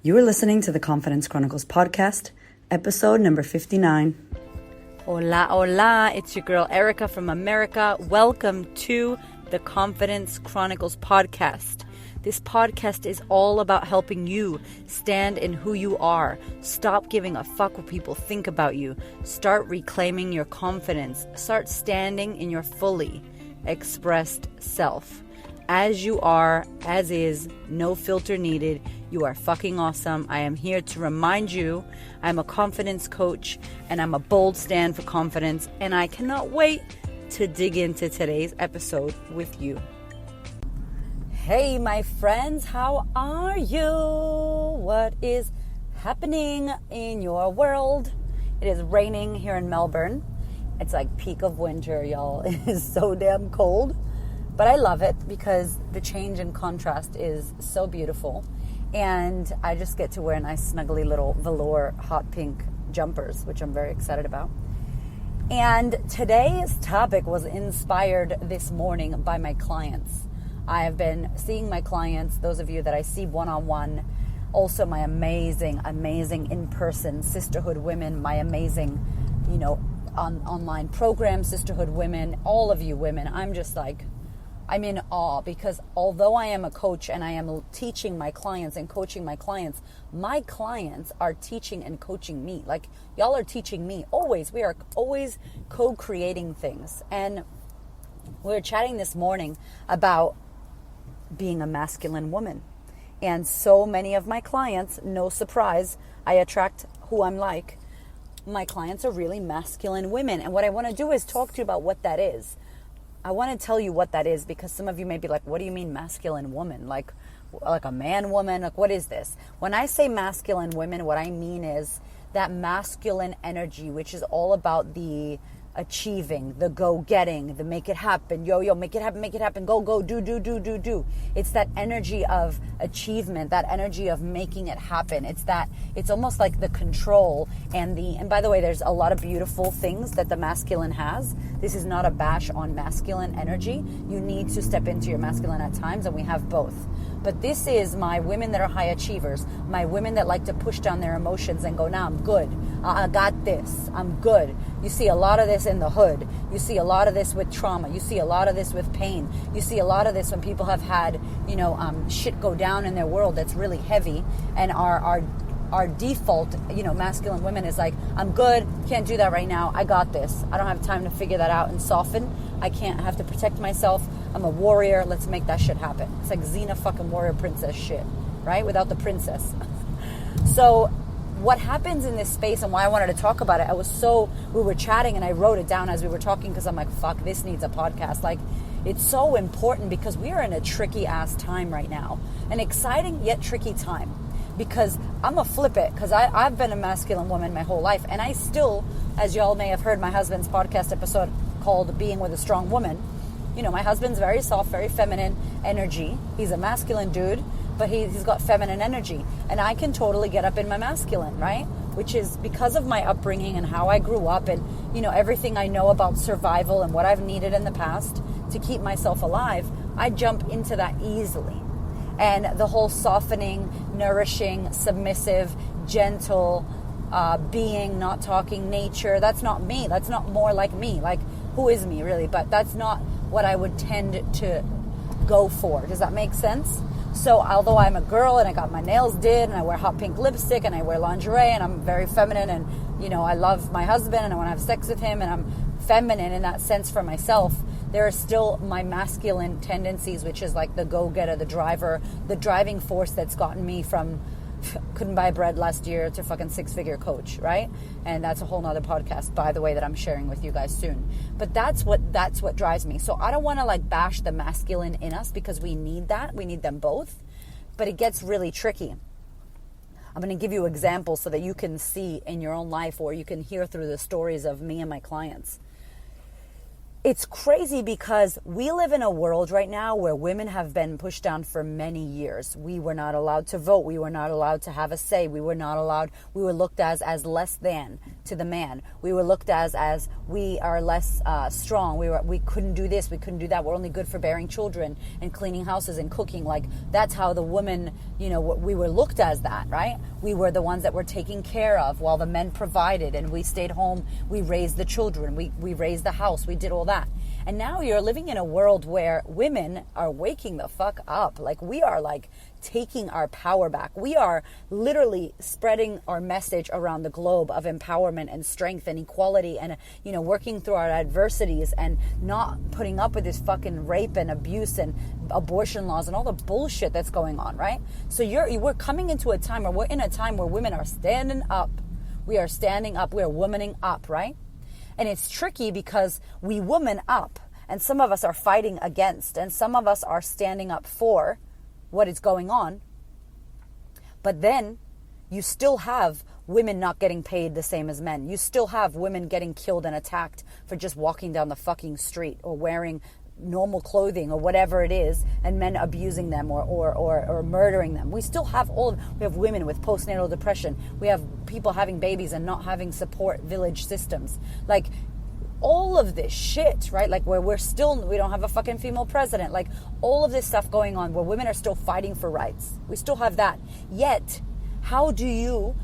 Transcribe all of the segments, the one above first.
You are listening to the Confidence Chronicles podcast, episode number 59. Hola, hola. It's your girl Erica from America. Welcome to the Confidence Chronicles podcast. This podcast is all about helping you stand in who you are. Stop giving a fuck what people think about you. Start reclaiming your confidence. Start standing in your fully expressed self. As you are, as is, no filter needed. You are fucking awesome. I am here to remind you I'm a confidence coach and I'm a bold stand for confidence, and I cannot wait to dig into today's episode with you. Hey, my friends, how are you? What is happening in your world? It is raining here in Melbourne. It's like peak of winter, y'all. It is so damn cold. But I love it because the change in contrast is so beautiful. And I just get to wear nice, snuggly little velour hot pink jumpers, which I'm very excited about. And today's topic was inspired this morning by my clients. I have been seeing my clients, those of you that I see one-on-one, also my amazing, amazing in-person sisterhood women, my amazing, online program sisterhood women, all of you women. I'm in awe because although I am a coach and I am teaching my clients and coaching my clients are teaching and coaching me. Like, y'all are teaching me always. We are always co-creating things. And we were chatting this morning about being a masculine woman. And so many of my clients, no surprise, I attract who I'm like. My clients are really masculine women. And what I want to do is talk to you about what that is. I want to tell you what that is because some of you may be like, what do you mean masculine woman? Like a man woman? Like, what is this? When I say masculine women, what I mean is that masculine energy, which is all about the achieving, the go-getting, the make it happen, make it happen, go, do. It's that energy of achievement, that energy of making it happen. It's almost like the control and by the way, there's a lot of beautiful things that the masculine has. This is not a bash on masculine energy. You need to step into your masculine at times, and we have both. But this is my women that are high achievers, my women that like to push down their emotions and go, nah, I'm good. I got this. I'm good. You see a lot of this in the hood. You see a lot of this with trauma. You see a lot of this with pain. You see a lot of this when people have had, shit go down in their world that's really heavy, and our default, masculine women is like, I'm good, can't do that right now, I got this. I don't have time to figure that out and soften. I have to protect myself. I'm a warrior, let's make that shit happen. It's like Xena fucking warrior princess shit, right? Without the princess. So what happens in this space and why I wanted to talk about it, we were chatting and I wrote it down as we were talking because I'm like, fuck, this needs a podcast. Like, it's so important because we are in a tricky ass time right now. An exciting yet tricky time. Because I'm a flip it, because I've been a masculine woman my whole life, and I still, as y'all may have heard my husband's podcast episode called Being with a Strong Woman, my husband's very soft, very feminine energy. He's a masculine dude, but he's got feminine energy, and I can totally get up in my masculine, right? Which is because of my upbringing and how I grew up and, everything I know about survival and what I've needed in the past to keep myself alive, I jump into that easily. And the whole softening, nourishing, submissive, gentle, being, not talking, nature, that's not me. That's not more like me. Like, who is me, really? But that's not what I would tend to go for. Does that make sense? So although I'm a girl and I got my nails did and I wear hot pink lipstick and I wear lingerie and I'm very feminine and, I love my husband and I want to have sex with him and I'm feminine in that sense for myself, there are still my masculine tendencies, which is like the go-getter, the driver, the driving force that's gotten me from couldn't buy bread last year to fucking six-figure coach, right? And that's a whole nother podcast, by the way, that I'm sharing with you guys soon. But that's what drives me. So I don't want to like bash the masculine in us because we need that. We need them both. But it gets really tricky. I'm going to give you examples so that you can see in your own life or you can hear through the stories of me and my clients. it's crazy because we live in a world right now where women have been pushed down for many years. We were not allowed to vote. We were not allowed to have a say. We were looked as less than to the man. We were looked as we are less strong. We couldn't do this. We couldn't do that. We're only good for bearing children and cleaning houses and cooking. Like, that's how the women, we were looked as that, right? We were the ones that were taken care of while the men provided, and we stayed home. We raised the children. We raised the house. We did all that. And now you're living in a world where women are waking the fuck up. Like, we are like taking our power back. We are literally spreading our message around the globe of empowerment and strength and equality and, working through our adversities and not putting up with this fucking rape and abuse and abortion laws and all the bullshit that's going on, right? So we're coming into a time, or we're in a time where women are standing up. We are standing up. We are womaning up, right? And it's tricky because we woman up, and some of us are fighting against, and some of us are standing up for what is going on. But then you still have women not getting paid the same as men. You still have women getting killed and attacked for just walking down the fucking street or wearing normal clothing or whatever it is, and men abusing them or murdering them. We still have we have women with postnatal depression. We have people having babies and not having support village systems. Like, all of this shit, right? Like, where we don't have a fucking female president. Like, all of this stuff going on where women are still fighting for rights. We still have that. Yet, how do you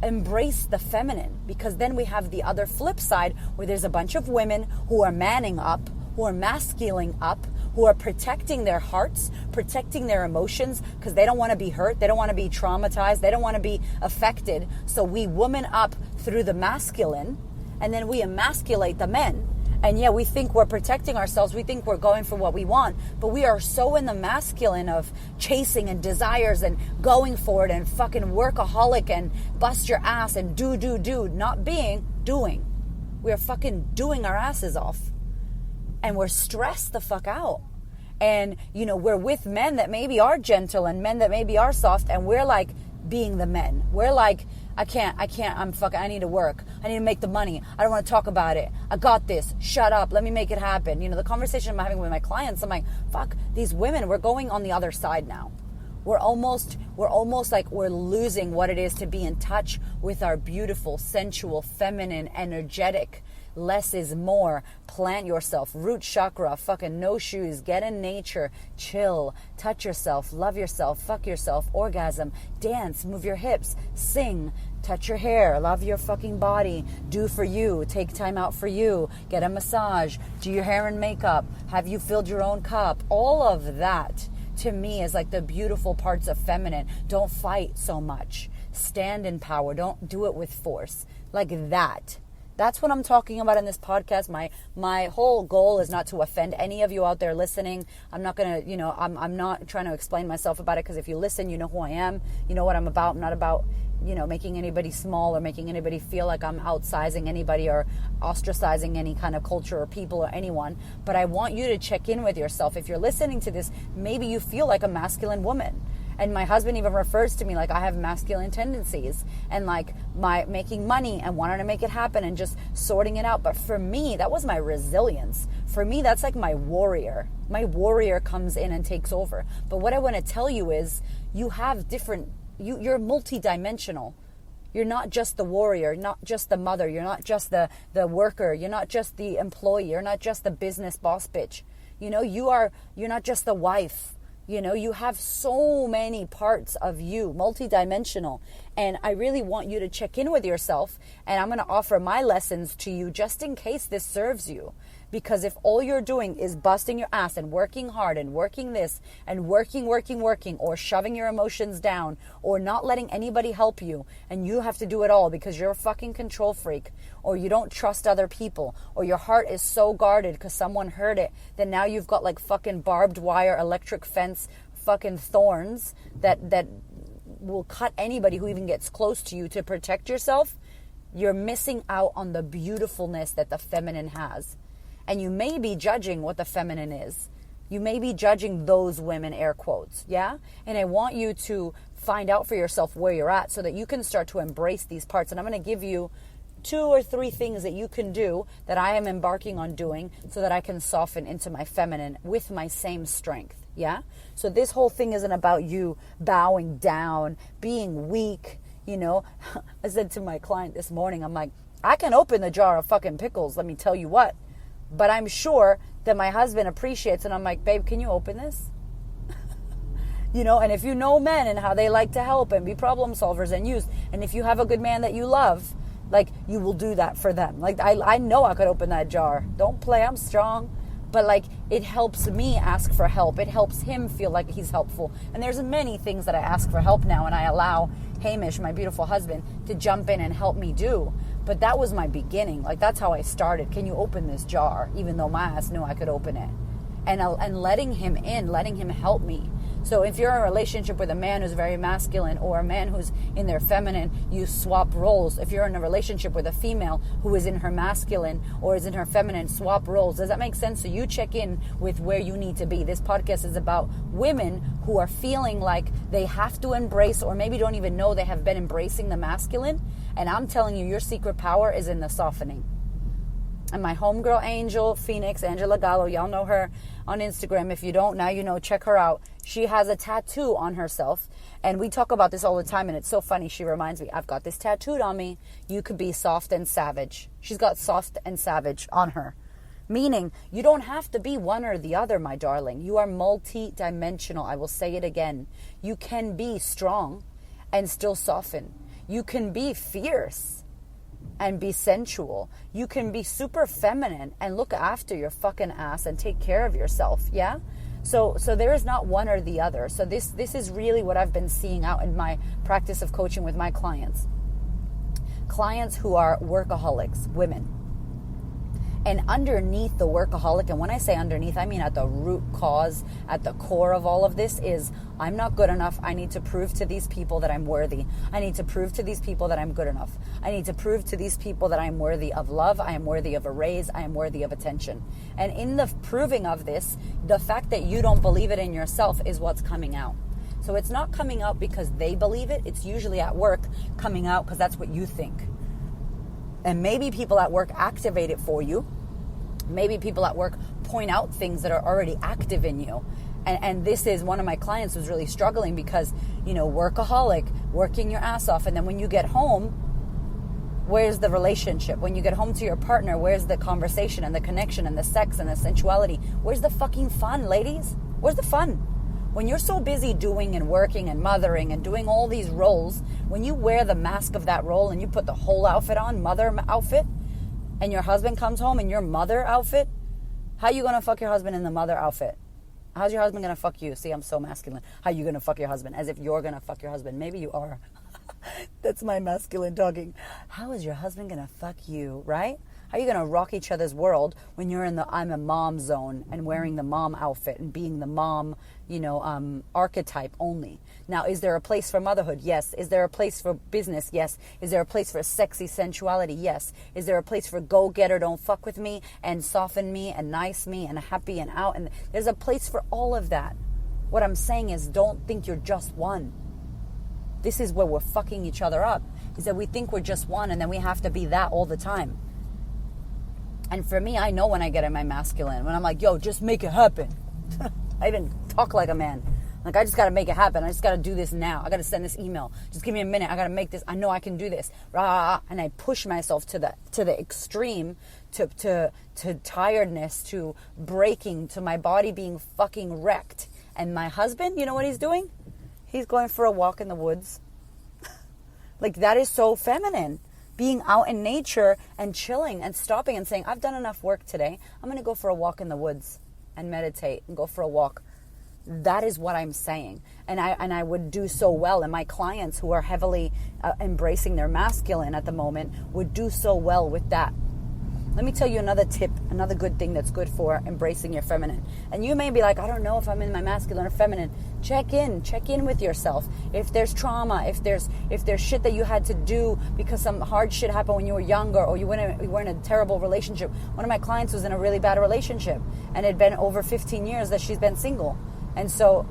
embrace the feminine? Because then we have the other flip side where there's a bunch of women who are manning up, who are masculining up, who are protecting their hearts, protecting their emotions, because they don't want to be hurt, they don't want to be traumatized, they don't want to be affected. So we woman up through the masculine, and then we emasculate the men. And yeah, we think we're protecting ourselves, we think we're going for what we want, but we are so in the masculine of chasing and desires and going for it and fucking workaholic and bust your ass and do, not doing. We are fucking doing our asses off. And we're stressed the fuck out. And, we're with men that maybe are gentle and men that maybe are soft. And we're like being the men. We're like, I can't, I need to work. I need to make the money. I don't want to talk about it. I got this. Shut up. Let me make it happen. The conversation I'm having with my clients, I'm like, fuck, these women, we're going on the other side now. We're almost like we're losing what it is to be in touch with our beautiful, sensual, feminine, energetic. Less is more. Plant yourself. Root chakra. Fucking no shoes. Get in nature. Chill. Touch yourself. Love yourself. Fuck yourself. Orgasm. Dance. Move your hips. Sing. Touch your hair. Love your fucking body. Do for you. Take time out for you. Get a massage. Do your hair and makeup. Have you filled your own cup? All of that, to me, is like the beautiful parts of feminine. Don't fight so much. Stand in power. Don't do it with force. Like that. That's what I'm talking about in this podcast. My whole goal is not to offend any of you out there listening. I'm not going to, I'm not trying to explain myself about it, because if you listen, you know who I am. You know what I'm about. I'm not about, making anybody small or making anybody feel like I'm outsizing anybody or ostracizing any kind of culture or people or anyone. But I want you to check in with yourself. If you're listening to this, maybe you feel like a masculine woman. And my husband even refers to me like I have masculine tendencies and like my making money and wanting to make it happen and just sorting it out. But for me, that was my resilience. For me, that's like my warrior. My warrior comes in and takes over. But what I want to tell you is you have you're multidimensional. You're not just the warrior, not just the mother. You're not just the worker. You're not just the employee. You're not just the business boss bitch. You're not just the wife. You have so many parts of you, multidimensional. And I really want you to check in with yourself. And I'm going to offer my lessons to you just in case this serves you. Because if all you're doing is busting your ass and working hard and working this and working, or shoving your emotions down or not letting anybody help you, and you have to do it all because you're a fucking control freak, or you don't trust other people, or your heart is so guarded because someone hurt it, then now you've got like fucking barbed wire, electric fence, fucking thorns that will cut anybody who even gets close to you to protect yourself. You're missing out on the beautifulness that the feminine has. And you may be judging what the feminine is. You may be judging those women, air quotes, yeah? And I want you to find out for yourself where you're at so that you can start to embrace these parts. And I'm going to give you 2 or 3 things that you can do that I am embarking on doing so that I can soften into my feminine with my same strength. Yeah? So this whole thing isn't about you bowing down, being weak, you know. I said to my client this morning, I'm like, I can open the jar of fucking pickles, let me tell you what. But I'm sure that my husband appreciates, and I'm like, babe, can you open this? You know, and if you know men and how they like to help and be problem solvers and use, and if you have a good man that you love, like, you will do that for them. Like, I know I could open that jar. Don't play, I'm strong. But, like, it helps me ask for help. It helps him feel like he's helpful. And there's many things that I ask for help now, and I allow Hamish, my beautiful husband, to jump in and help me do. But that was my beginning. Like, that's how I started. Can you open this jar? Even though my ass knew I could open it. And letting him in, letting him help me. So if you're in a relationship with a man who's very masculine or a man who's in their feminine, you swap roles. If you're in a relationship with a female who is in her masculine or is in her feminine, swap roles. Does that make sense? So you check in with where you need to be. This podcast is about women who are feeling like they have to embrace, or maybe don't even know they have been embracing the masculine. And I'm telling you, your secret power is in the softening. And my homegirl angel, Phoenix, Angela Gallo, y'all know her on Instagram. If you don't, now you know, check her out. She has a tattoo on herself. And we talk about this all the time, and it's so funny. She reminds me, I've got this tattooed on me. You could be soft and savage. She's got soft and savage on her. Meaning, you don't have to be one or the other, my darling. You are multi-dimensional. I will say it again. You can be strong and still soften. You can be fierce and be sensual. You can be super feminine and look after your fucking ass and take care of yourself. Yeah? So there is not one or the other. So this is really what I've been seeing out in my practice of coaching with my clients. Clients who are workaholics, women. And underneath the workaholic, and when I say underneath, I mean at the root cause, at the core of all of this is, I'm not good enough. I need to prove to these people that I'm worthy. I need to prove to these people that I'm good enough. I need to prove to these people that I'm worthy of love. I am worthy of a raise. I am worthy of attention. And in the proving of this, the fact that you don't believe it in yourself is what's coming out. So it's not coming out because they believe it. It's usually at work coming out because that's what you think. And maybe people at work activate it for you. Maybe people at work point out things that are already active in you. And this is one of my clients who's really struggling because, you know, workaholic, working your ass off. And then when you get home, where's the relationship? When you get home to your partner, where's the conversation and the connection and the sex and the sensuality? Where's the fucking fun, ladies? Where's the fun? When you're so busy doing and working and mothering and doing all these roles, when you wear the mask of that role and you put the whole outfit on, mother outfit, and your husband comes home in your mother outfit, how you going to fuck your husband in the mother outfit? How's your husband going to fuck you? See, I'm so masculine. How you going to fuck your husband? As if you're going to fuck your husband. Maybe you are. That's my masculine talking. How is your husband going to fuck you, right? How are you going to rock each other's world when you're in the I'm a mom zone and wearing the mom outfit and being the mom, you know, archetype only? Now, is there a place for motherhood? Yes. Is there a place for business? Yes. Is there a place for sexy sensuality? Yes. Is there a place for go-getter, don't fuck with me, and soften me, and nice me, and happy and out? And there's a place for all of that. What I'm saying is, don't think you're just one. This is where we're fucking each other up, is that we think we're just one, and then we have to be that all the time. And for me, I know when I get in my masculine, when I'm like, yo, just make it happen. I even talk like a man. Like, I just got to make it happen. I just got to do this now. I got to send this email. Just give me a minute. I got to make this. I know I can do this. Rah, and I push myself to the extreme, to tiredness, to breaking, to my body being fucking wrecked. And my husband, you know what he's doing? He's going for a walk in the woods. Like, that is so feminine. Being out in nature and chilling and stopping and saying, I've done enough work today. I'm going to go for a walk in the woods and meditate and go for a walk. That is what I'm saying. And I would do so well. And my clients who are heavily embracing their masculine at the moment would do so well with that. Let me tell you another tip, another good thing that's good for embracing your feminine. And you may be like, I don't know if I'm in my masculine or feminine. Check in with yourself. If there's trauma, if there's shit that you had to do because some hard shit happened when you were younger, or you were in a terrible relationship. One of my clients was in a really bad relationship, and it had been over 15 years that she's been single. And so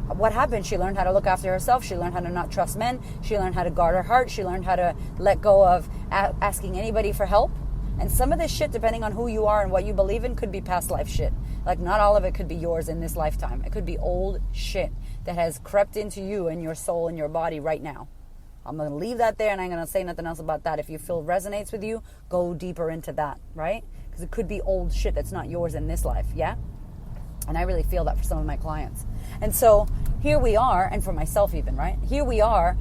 what happened? She learned how to look after herself. She learned how to not trust men. She learned how to guard her heart. She learned how to let go of asking anybody for help. And some of this shit, depending on who you are and what you believe in, could be past life shit. Like, not all of it could be yours in this lifetime. It could be old shit that has crept into you and your soul and your body right now. I'm going to leave that there, and I'm going to say nothing else about that. If you feel resonates with you, go deeper into that, right? Because it could be old shit that's not yours in this life, yeah? And I really feel that for some of my clients. And so here we are, and for myself even, right? Here we are,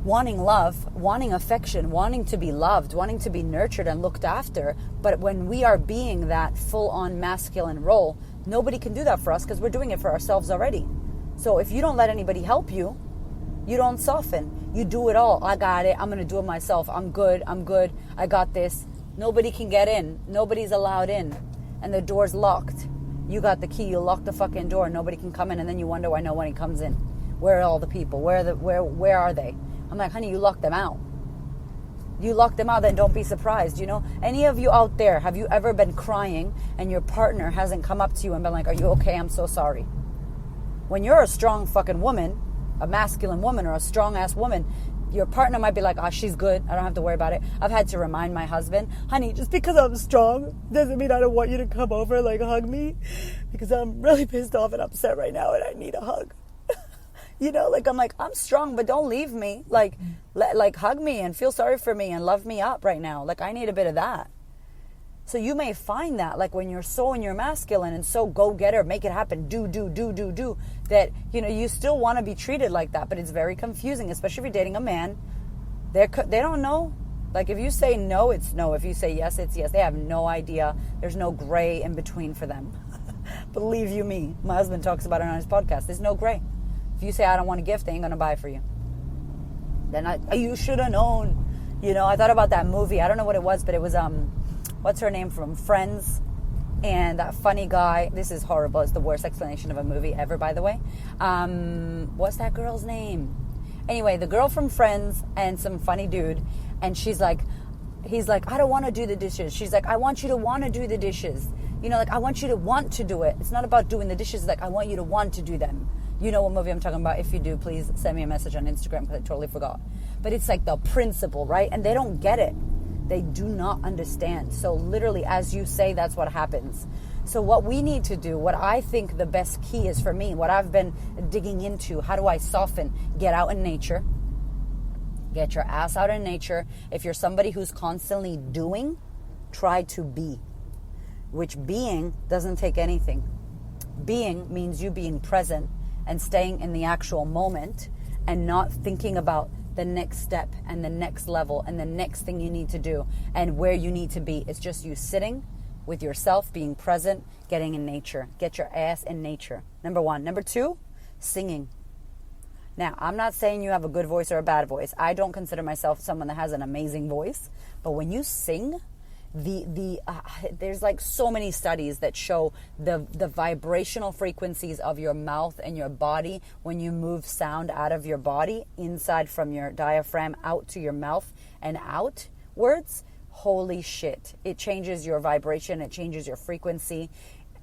wanting love, wanting affection, wanting to be loved, wanting to be nurtured and looked after. But when we are being that full-on masculine role, nobody can do that for us because we're doing it for ourselves already. So if you don't let anybody help you, you don't soften. You do it all. I got it. I'm going to do it myself. I'm good. I got this. Nobody can get in. Nobody's allowed in. And the door's locked. You got the key. You lock the fucking door. Nobody can come in. And then you wonder why no one comes in. Where are all the people? Where are they? I'm like, honey, you locked them out. You locked them out, then don't be surprised, you know? Any of you out there, have you ever been crying and your partner hasn't come up to you and been like, are you okay? I'm so sorry. When you're a strong fucking woman, a masculine woman or a strong-ass woman, your partner might be like, oh, she's good. I don't have to worry about it. I've had to remind my husband, honey, just because I'm strong doesn't mean I don't want you to come over, like, hug me. Because I'm really pissed off and upset right now and I need a hug. You know, like, I'm strong, but don't leave me. Like, hug me and feel sorry for me and love me up right now. Like, I need a bit of that. So you may find that, like, when you're so in your masculine and so go-getter, make it happen, do, that, you know, you still want to be treated like that, but it's very confusing, especially if you're dating a man. They don't know. Like, if you say no, it's no. If you say yes, it's yes. They have no idea. There's no gray in between for them. Believe you me. My husband talks about it on his podcast. There's no gray. If you say, I don't want a gift, they ain't going to buy it for you. Then you should have known. You know, I thought about that movie. I don't know what it was, but it was, what's her name from Friends? And that funny guy. This is horrible. It's the worst explanation of a movie ever, by the way. What's that girl's name? Anyway, the girl from Friends and some funny dude. And he's like, I don't want to do the dishes. She's like, I want you to want to do the dishes. You know, like, I want you to want to do it. It's not about doing the dishes. It's like, I want you to want to do them. You know what movie I'm talking about. If you do, please send me a message on Instagram because I totally forgot. But it's like the principle, right? And they don't get it. They do not understand. So literally, as you say, that's what happens. So what we need to do, what I think the best key is for me, what I've been digging into, how do I soften? Get out in nature. Get your ass out in nature. If you're somebody who's constantly doing, try to be. Which being doesn't take anything. Being means you being present and staying in the actual moment and not thinking about the next step and the next level and the next thing you need to do and where you need to be. It's just you sitting with yourself, being present, getting in nature. Get your ass in nature. Number one. Number two, singing. Now, I'm not saying you have a good voice or a bad voice. I don't consider myself someone that has an amazing voice. But when you sing, there's like so many studies that show the vibrational frequencies of your mouth and your body when you move sound out of your body, inside from your diaphragm out to your mouth and outwards. Holy shit. It changes your vibration. It changes your frequency.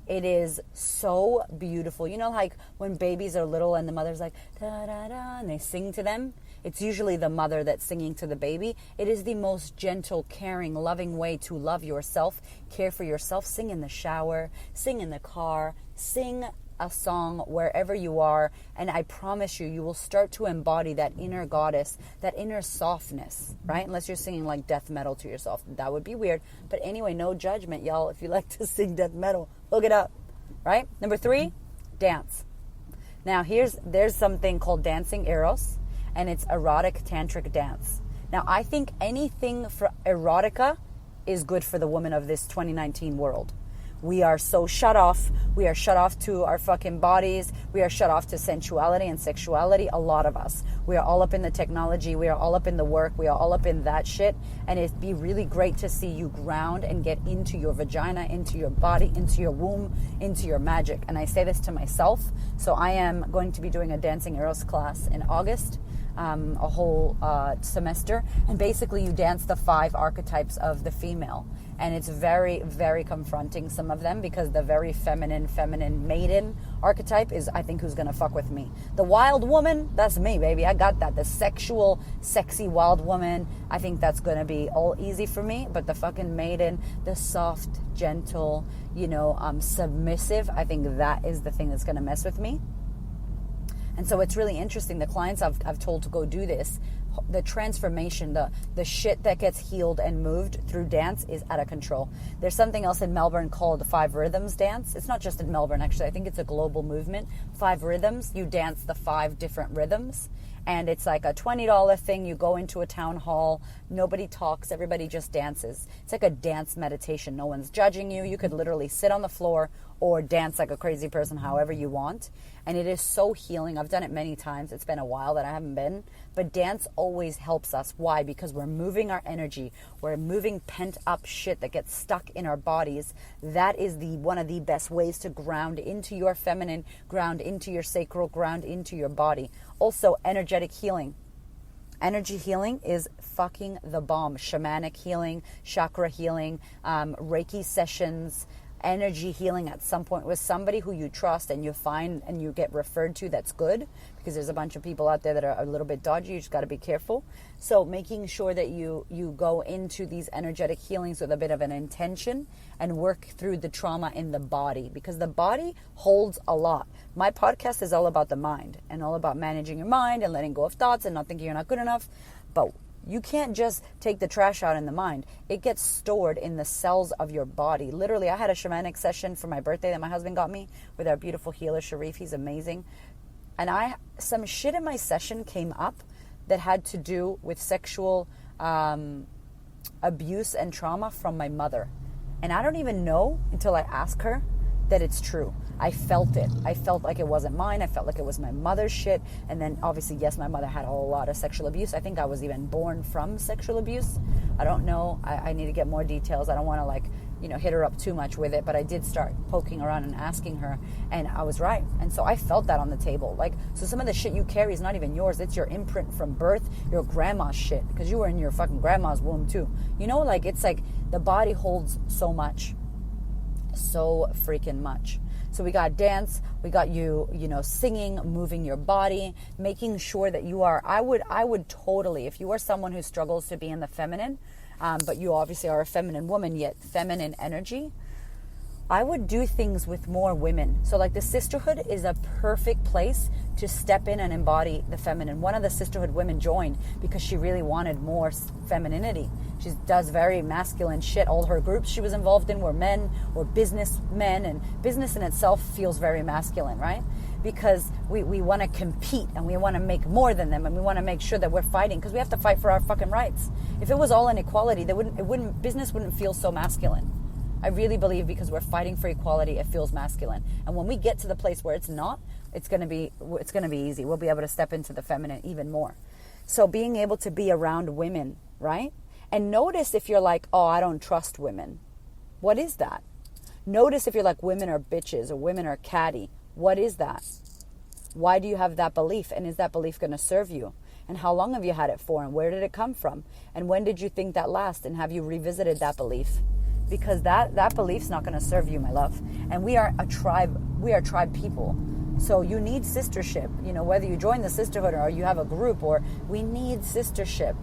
It is so beautiful. You know, like when babies are little and the mother's like, da da da, and they sing to them. It's usually the mother that's singing to the baby. It is the most gentle, caring, loving way to love yourself, care for yourself. Sing in the shower, sing in the car, sing a song wherever you are. And I promise you, you will start to embody that inner goddess, that inner softness, right? Unless you're singing like death metal to yourself. That would be weird. But anyway, no judgment, y'all. If you like to sing death metal, look it up, right? Number three, dance. Now, there's something called dancing eros. And it's erotic tantric dance. Now, I think anything for erotica is good for the woman of this 2019 world. We are so shut off. We are shut off to our fucking bodies. We are shut off to sensuality and sexuality, a lot of us. We are all up in the technology. We are all up in the work. We are all up in that shit. And it'd be really great to see you ground and get into your vagina, into your body, into your womb, into your magic. And I say this to myself. So I am going to be doing a Dancing Eros class in August. a whole semester, and basically you dance the 5 archetypes of the female. And it's very, very confronting, some of them, because the very feminine maiden archetype is, I think, who's going to fuck with me. The wild woman, that's me, baby. I got that. The sexual, sexy wild woman, I think that's going to be all easy for me. But the fucking maiden, the soft, gentle, submissive, I think that is the thing that's going to mess with me. And so it's really interesting. The clients I've told to go do this, the transformation, the shit that gets healed and moved through dance is out of control. There's something else in Melbourne called the 5 Rhythms dance. It's not just in Melbourne, actually. I think it's a global movement. 5 Rhythms. You dance the 5 different rhythms. And it's like a $20 thing. You go into a town hall. Nobody talks. Everybody just dances. It's like a dance meditation. No one's judging you. You could literally sit on the floor or dance like a crazy person however you want. And it is so healing. I've done it many times. It's been a while that I haven't been. But dance always helps us. Why? Because we're moving our energy. We're moving pent up shit that gets stuck in our bodies. That is one of the best ways to ground into your feminine, ground into your sacral, ground into your body. Also, energetic healing. Energy healing is fucking the bomb. Shamanic healing, chakra healing, Reiki sessions, energy healing at some point with somebody who you trust and you find and you get referred to. That's good, because there's a bunch of people out there that are a little bit dodgy. You just got to be careful. So making sure that you go into these energetic healings with a bit of an intention and work through the trauma in the body, because the body holds a lot. My podcast is all about the mind and all about managing your mind and letting go of thoughts and not thinking you're not good enough. But you can't just take the trash out in the mind. It gets stored in the cells of your body. Literally, I had a shamanic session for my birthday that my husband got me with our beautiful healer, Sharif. He's amazing. And some shit in my session came up that had to do with sexual abuse and trauma from my mother. And I don't even know until I ask her that it's true. I felt it. I felt like it wasn't mine. I felt like it was my mother's shit. And then obviously, yes, my mother had a whole lot of sexual abuse. I think I was even born from sexual abuse. I don't know. I need to get more details. I don't want to hit her up too much with it. But I did start poking around and asking her. And I was right. And so I felt that on the table. So some of the shit you carry is not even yours. It's your imprint from birth, your grandma's shit. Because you were in your fucking grandma's womb too. It's like the body holds so much. So freaking much. So we got dance, we got you singing, moving your body, making sure that you are, I would totally, if you are someone who struggles to be in the feminine, but you obviously are a feminine woman, yet feminine energy, I would do things with more women. So like the sisterhood is a perfect place to step in and embody the feminine. One of the sisterhood women joined because she really wanted more femininity. She does very masculine shit. All her groups she was involved in were men or businessmen, and business in itself feels very masculine, right? Because we want to compete and we want to make more than them, and we want to make sure that we're fighting because we have to fight for our fucking rights. If it was all inequality, business wouldn't feel so masculine. I really believe because we're fighting for equality, it feels masculine. And when we get to the place where it's not, it's going to be easy. We'll be able to step into the feminine even more. So being able to be around women, right? And notice if you're like, oh, I don't trust women. What is that? Notice if you're like, women are bitches or women are catty. What is that? Why do you have that belief? And is that belief going to serve you? And how long have you had it for? And where did it come from? And when did you think that last? And have you revisited that belief? Because that belief's not going to serve you, my love. And we are a tribe. We are tribe people. So you need sistership. Whether you join the sisterhood or you have a group, or we need sistership.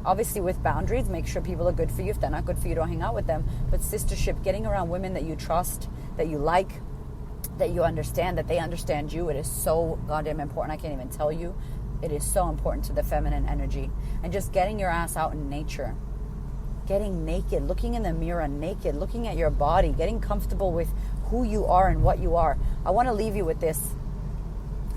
Obviously with boundaries, make sure people are good for you. If they're not good for you, don't hang out with them. But sistership, getting around women that you trust, that you like, that you understand, that they understand you. It is so goddamn important. I can't even tell you. It is so important to the feminine energy. And just getting your ass out in nature. Getting naked, looking in the mirror naked, looking at your body, getting comfortable with who you are and what you are. I want to leave you with this.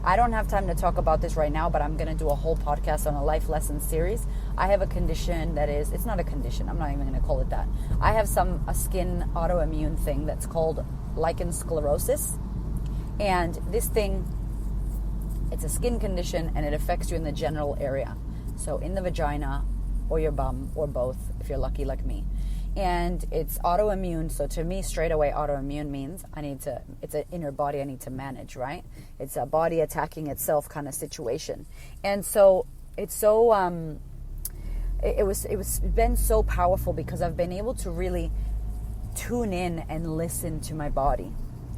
I don't have time to talk about this right now, but I'm going to do a whole podcast on a life lesson series. I have a condition that is, it's not a condition. I'm not even going to call it that. I have a skin autoimmune thing that's called lichen sclerosis. And this thing, it's a skin condition and it affects you in the genital area. So in the vagina, or your bum, or both, if you're lucky like me. and it's autoimmune. So to me, straight away, autoimmune means it's an inner body I need to manage, right? It's a body attacking itself kind of situation. And so it's so, it's been so powerful because I've been able to really tune in and listen to my body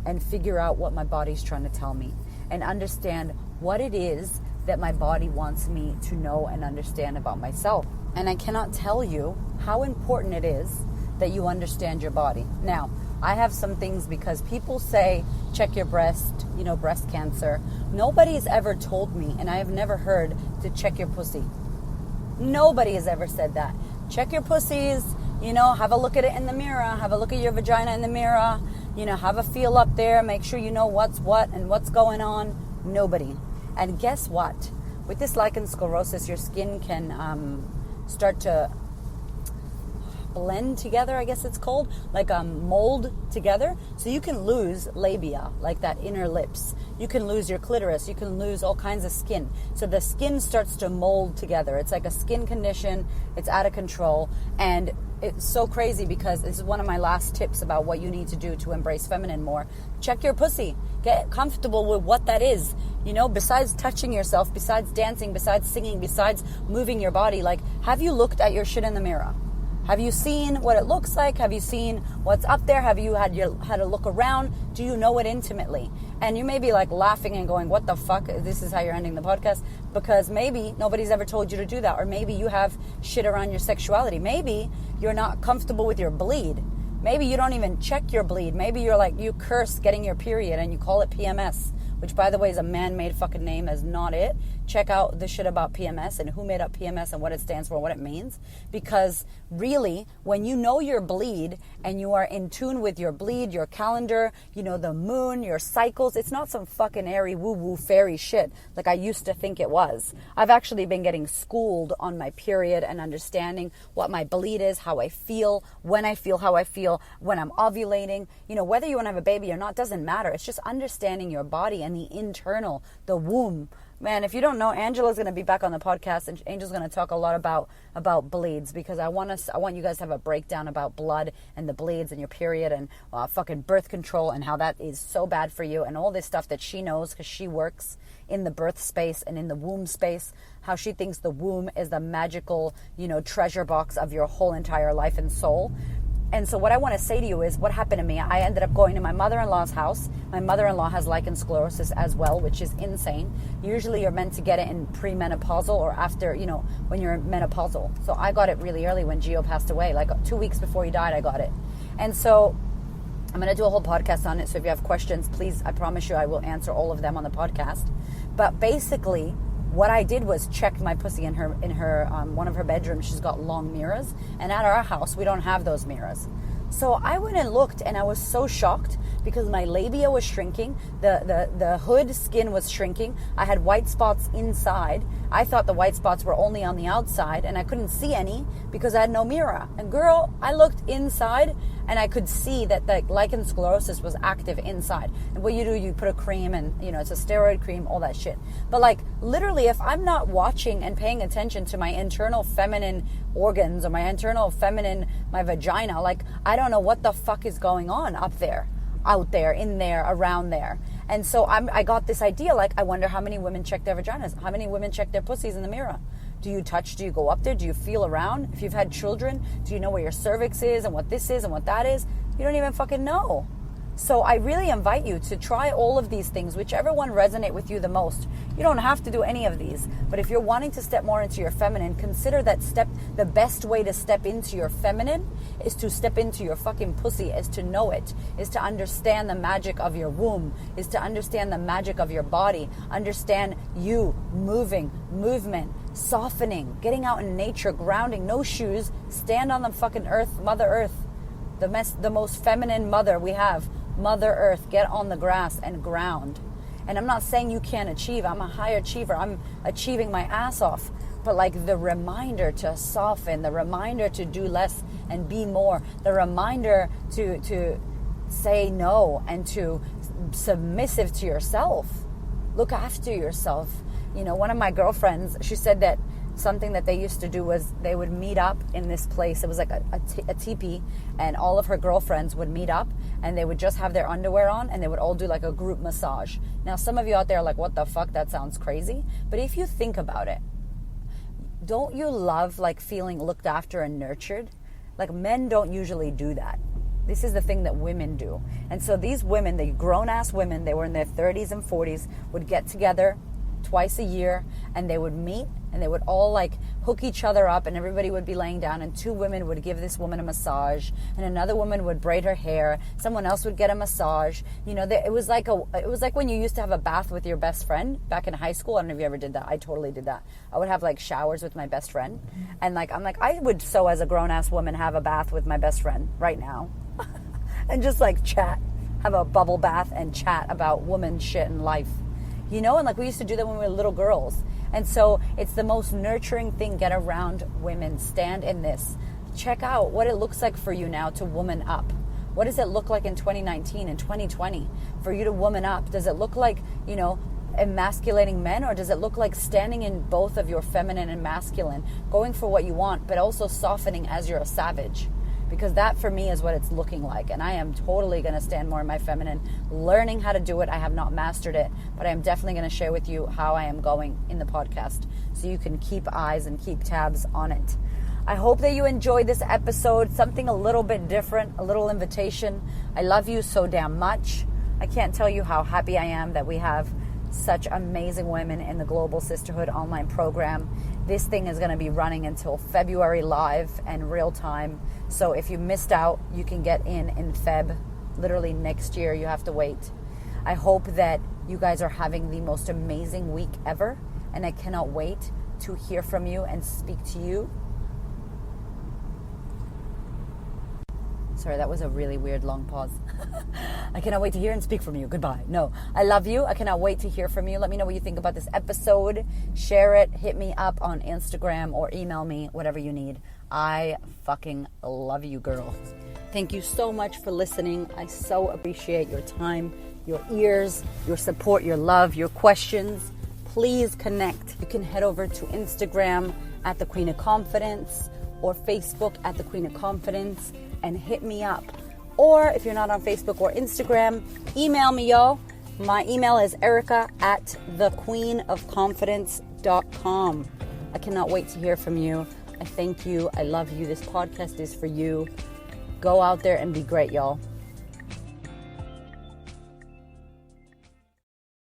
and figure out what my body's trying to tell me and understand what it is that my body wants me to know and understand about myself. And I cannot tell you how important it is that you understand your body. Now, I have some things because people say, check your breast, breast cancer. Nobody's ever told me, and I have never heard, to check your pussy. Nobody has ever said that. Check your pussies, have a look at it in the mirror, have a look at your vagina in the mirror, have a feel up there, make sure you know what's what and what's going on. Nobody. And guess what? With this lichen sclerosis, your skin can start to blend together, I guess it's called, like mold together. So you can lose labia, like that inner lips. You can lose your clitoris. You can lose all kinds of skin. So the skin starts to mold together. It's like a skin condition. It's out of control. And it's so crazy because this is one of my last tips about what you need to do to embrace feminine more. Check your pussy. Get comfortable with what that is. Besides touching yourself, besides dancing, besides singing, besides moving your body, like, have you looked at your shit in the mirror? Have you seen what it looks like? Have you seen what's up there? Have you had a look around? Do you know it intimately? And you may be like laughing and going, what the fuck? This is how you're ending the podcast? Because maybe nobody's ever told you to do that. Or maybe you have shit around your sexuality. Maybe you're not comfortable with your bleed. Maybe you don't even check your bleed. Maybe you're like, you curse getting your period and you call it PMS, which, by the way, is a man-made fucking name, is not it. Check out the shit about PMS and who made up PMS and what it stands for, what it means. Because really, when you know your bleed and you are in tune with your bleed, your calendar, the moon, your cycles, it's not some fucking airy woo-woo fairy shit like I used to think it was. I've actually been getting schooled on my period and understanding what my bleed is, how I feel, when I feel how I feel, when I'm ovulating. Whether you want to have a baby or not doesn't matter. It's just understanding your body and the internal, the womb. Man, if you don't know, Angela's going to be back on the podcast, and Angel's going to talk a lot about bleeds, because I want you guys to have a breakdown about blood and the bleeds and your period and fucking birth control and how that is so bad for you and all this stuff that she knows because she works in the birth space and in the womb space, how she thinks the womb is the magical, treasure box of your whole entire life and soul. And so what I want to say to you is what happened to me. I ended up going to my mother-in-law's house. My mother-in-law has lichen sclerosis as well, which is insane. Usually you're meant to get it in premenopausal or after, when you're menopausal. So I got it really early when Gio passed away, like 2 weeks before he died, I got it. And so I'm going to do a whole podcast on it. So if you have questions, please, I promise you I will answer all of them on the podcast. But basically, what I did was check my pussy in her one of her bedrooms. She's got long mirrors, and at our house we don't have those mirrors. So I went and looked, and I was so shocked because my labia was shrinking, the hood skin was shrinking. I had white spots inside. I thought the white spots were only on the outside, and I couldn't see any because I had no mirror. And girl, I looked inside, and I could see that the lichen sclerosis was active inside. And what you do, you put a cream, and it's a steroid cream, all that shit. But like literally, if I'm not watching and paying attention to my internal feminine organs or my internal feminine, my vagina, like I don't know what the fuck is going on up there, out there, in there, around there. And so I got this idea, like, I wonder how many women check their vaginas, how many women check their pussies in the mirror. Do you touch? Do you go up there? Do you feel around? If you've had children, do you know where your cervix is and what this is and what that is? You don't even fucking know. So I really invite you to try all of these things, whichever one resonate with you the most. You don't have to do any of these, but if you're wanting to step more into your feminine, consider that the best way to step into your feminine is to step into your fucking pussy, is to know it, is to understand the magic of your womb, is to understand the magic of your body, understand you, movement, softening, getting out in nature, grounding, no shoes, stand on the fucking earth, Mother Earth, the most feminine mother we have. Mother Earth, get on the grass and ground. And I'm not saying you can't achieve. I'm a high achiever. I'm achieving my ass off. But like the reminder to soften, the reminder to do less and be more, the reminder to say no and to submissive to yourself. Look after yourself. One of my girlfriends, she said that something that they used to do was they would meet up in this place. It was like a teepee, and all of her girlfriends would meet up, and they would just have their underwear on, and they would all do like a group massage. Now, some of you out there are like, what the fuck? That sounds crazy. But if you think about it, don't you love like feeling looked after and nurtured? Like, men don't usually do that. This is the thing that women do. And so these women, the grown-ass women, they were in their 30s and 40s, would get together twice a year, and they would meet, and they would all like hook each other up, and everybody would be laying down, and two women would give this woman a massage, and another woman would braid her hair, someone else would get a massage. You know, it was like when you used to have a bath with your best friend back in high school. I don't know if you ever did that. I totally did that. I would have like showers with my best friend, and like I'm like, I would so as a grown-ass woman have a bath with my best friend right now and just like chat, have a bubble bath and chat about woman shit and life. You know, and like we used to do that when we were little girls. And so it's the most nurturing thing. Get around women. Stand in this. Check out what it looks like for you now to woman up. What does it look like in 2019 and 2020 for you to woman up? Does it look like, you know, emasculating men, or does it look like standing in both of your feminine and masculine, going for what you want, but also softening as you're a savage? Because that for me is what it's looking like. And I am totally going to stand more in my feminine, learning how to do it. I have not mastered it, but I am definitely going to share with you how I am going in the podcast so you can keep eyes and keep tabs on it. I hope that you enjoyed this episode, something a little bit different, a little invitation. I love you so damn much. I can't tell you how happy I am that we have such amazing women in the Global Sisterhood online program. This thing is going to be running until February live and real time. So if you missed out, you can get in Feb. Literally next year, you have to wait. I hope that you guys are having the most amazing week ever. And I cannot wait to hear from you and speak to you. Sorry, that was a really weird long pause. I cannot wait to hear and speak from you. Goodbye. No, I love you. I cannot wait to hear from you. Let me know what you think about this episode. Share it. Hit me up on Instagram or email me, whatever you need. I fucking love you, girl. Thank you so much for listening. I so appreciate your time, your ears, your support, your love, your questions. Please connect. You can head over to Instagram at The Queen of Confidence or Facebook at The Queen of Confidence and hit me up. Or if you're not on Facebook or Instagram, email me, y'all. My email is erica@thequeenofconfidence.com. I cannot wait to hear from you. I thank you. I love you. This podcast is for you. Go out there and be great, y'all.